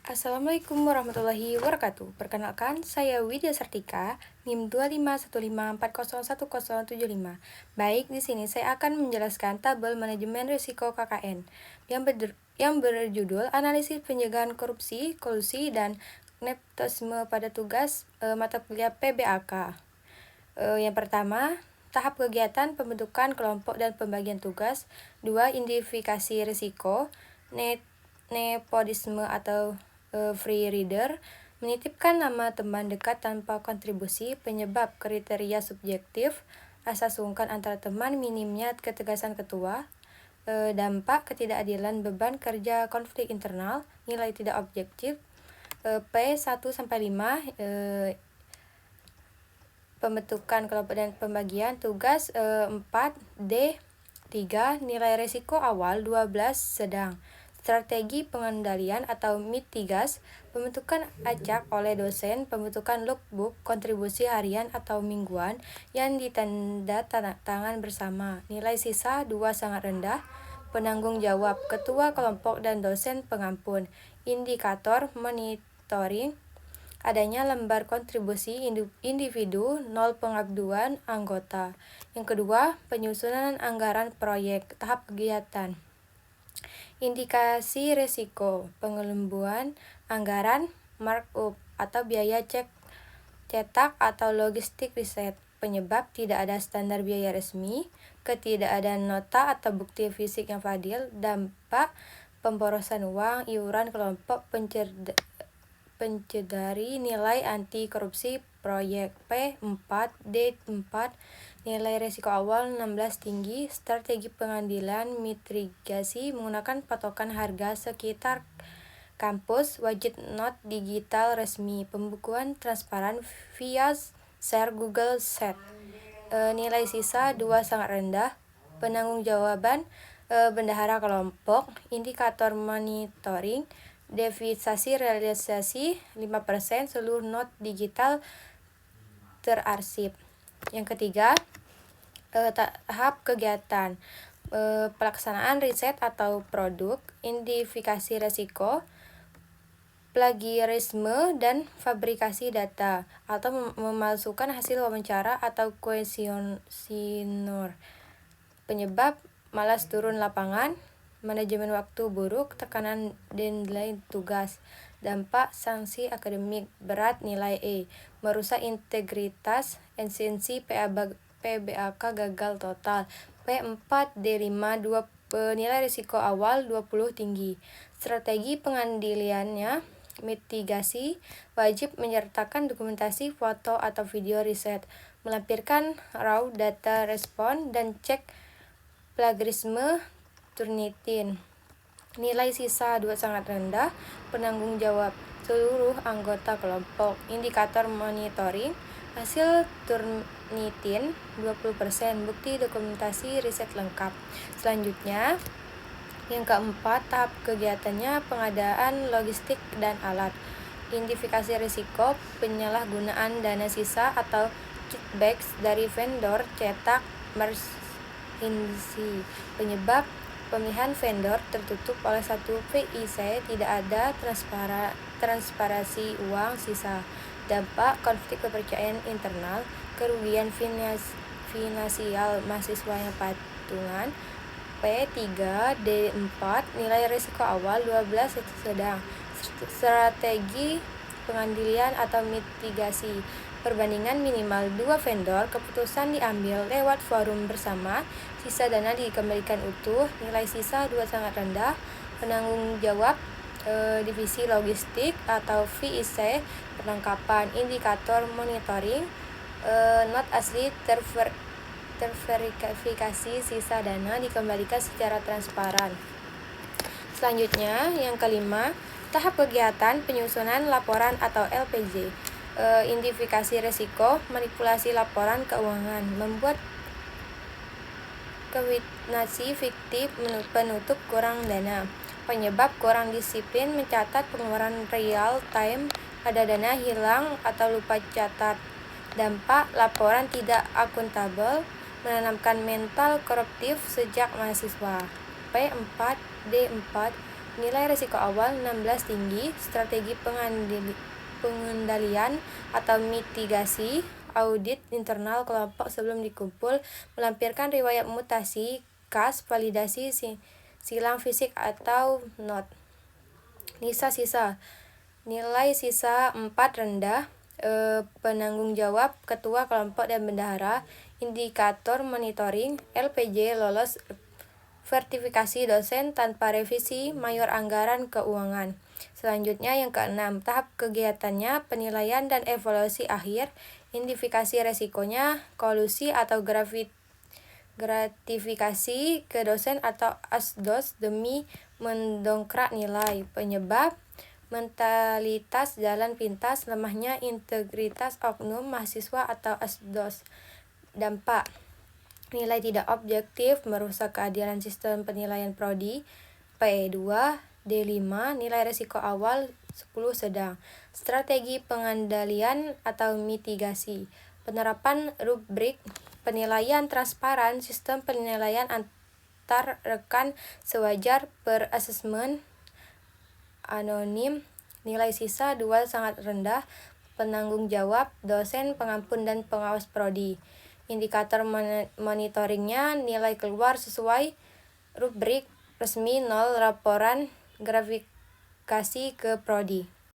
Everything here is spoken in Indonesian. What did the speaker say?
Assalamualaikum warahmatullahi wabarakatuh. Perkenalkan, saya Widya Sartika, NIM 2515401075. Baik, di sini saya akan menjelaskan tabel manajemen risiko KKN yang berjudul Analisis Pencegahan Korupsi, Kolusi, dan Nepotisme pada tugas mata kuliah PBAK. Yang pertama, tahap kegiatan pembentukan kelompok dan pembagian tugas. 2. Identifikasi risiko, nepotisme atau free reader, menitipkan nama teman dekat tanpa kontribusi, penyebab kriteria subjektif, asas sungkan antara teman, minimnya ketegasan ketua, dampak ketidakadilan beban kerja konflik internal, nilai tidak objektif, P1-5, pembentukan kelompok dan pembagian tugas 4, D3, nilai risiko awal 12 sedang. Strategi pengendalian atau mitigasi, pembentukan acak oleh dosen, pembentukan logbook, kontribusi harian atau mingguan yang ditanda tangan bersama. Nilai sisa 2 sangat rendah. Penanggung jawab, ketua kelompok dan dosen pengampun. Indikator monitoring, adanya lembar kontribusi individu, 0 pengaduan anggota. Yang kedua, penyusunan anggaran proyek, tahap kegiatan. Indikasi risiko, pengelombaan anggaran, markup atau biaya cetak atau logistik riset. Penyebab tidak ada standar biaya resmi, ketidakadaan nota atau bukti fisik yang adil, dampak pemborosan uang, iuran kelompok pencedari, nilai anti korupsi proyek. P4, D4, nilai risiko awal 16 tinggi. Strategi pengambilan mitigasi menggunakan patokan harga sekitar kampus, wajib not digital resmi, pembukuan transparan via share Google Sheet. Nilai sisa 2 sangat rendah. Penanggung-jawaban bendahara kelompok, indikator monitoring, devisasi realisasi 5%, seluruh not digital terarsip. Yang ketiga, tahap kegiatan pelaksanaan riset atau produk, identifikasi risiko, plagiarisme dan fabrikasi data atau memalsukan hasil wawancara atau kuesioner. Penyebab malas turun lapangan, manajemen waktu buruk, tekanan deadline tugas. Dampak sanksi akademik berat, nilai E, merusak integritas, esensi PBAK gagal total. P4, D5, 2 nilai risiko awal 20 tinggi. Strategi pengendaliannya, mitigasi, wajib menyertakan dokumentasi foto atau video riset, melampirkan raw data respon, dan cek plagiarisme Turnitin. Nilai sisa 2 sangat rendah. Penanggung jawab seluruh anggota kelompok. Indikator monitoring, hasil Turnitin 20%, bukti dokumentasi riset lengkap. Selanjutnya, yang keempat, tahap kegiatannya pengadaan logistik dan alat. Identifikasi risiko, penyalahgunaan dana sisa atau kickbacks dari vendor cetak merchandise. Penyebab pemilihan vendor tertutup oleh satu PIC, tidak ada transparansi uang sisa. Dampak konflik kepercayaan internal, kerugian finansial mahasiswa yang patungan. P3, D4, nilai risiko awal 12 sedang. Strategi pengendalian atau mitigasi, perbandingan minimal 2 vendor, keputusan diambil lewat forum bersama, sisa dana dikembalikan utuh, nilai sisa 2 sangat rendah. Penanggung jawab divisi logistik atau VIC, penangkapan. Indikator monitoring, not asli terverifikasi, sisa dana dikembalikan secara transparan. Selanjutnya, yang kelima, tahap kegiatan penyusunan laporan atau LPJ. Identifikasi risiko, manipulasi laporan keuangan, membuat kwitansi fiktif, penutup kurang dana. Penyebab kurang disiplin mencatat pengeluaran real time, ada dana hilang atau lupa catat. Dampak laporan tidak akuntabel, menanamkan mental koruptif sejak mahasiswa. P4, D4, Nilai risiko awal 16 tinggi, strategi pengendalian atau mitigasi, audit internal kelompok sebelum dikumpul, melampirkan riwayat mutasi, kas, validasi silang fisik atau not. Nilai sisa 4 rendah, penanggung jawab, ketua kelompok dan bendahara, indikator monitoring, LPJ lolos sertifikasi dosen tanpa revisi, mayor anggaran keuangan. Selanjutnya yang keenam, tahap kegiatannya, penilaian dan evaluasi akhir, identifikasi resikonya, kolusi atau gratifikasi ke dosen atau asdos demi mendongkrak nilai, penyebab, mentalitas jalan pintas, lemahnya integritas oknum mahasiswa atau asdos, dampak, nilai tidak objektif, merusak keadilan sistem penilaian prodi, P2, D5, nilai risiko awal 10 sedang, strategi pengendalian atau mitigasi, penerapan rubrik penilaian transparan, sistem penilaian antar rekan sewajar per asesmen anonim, nilai sisa 2 sangat rendah, penanggung jawab, dosen, pengampun, dan pengawas prodi. Indikator monitoringnya nilai keluar sesuai rubrik resmi 0 laporan gratifikasi ke prodi.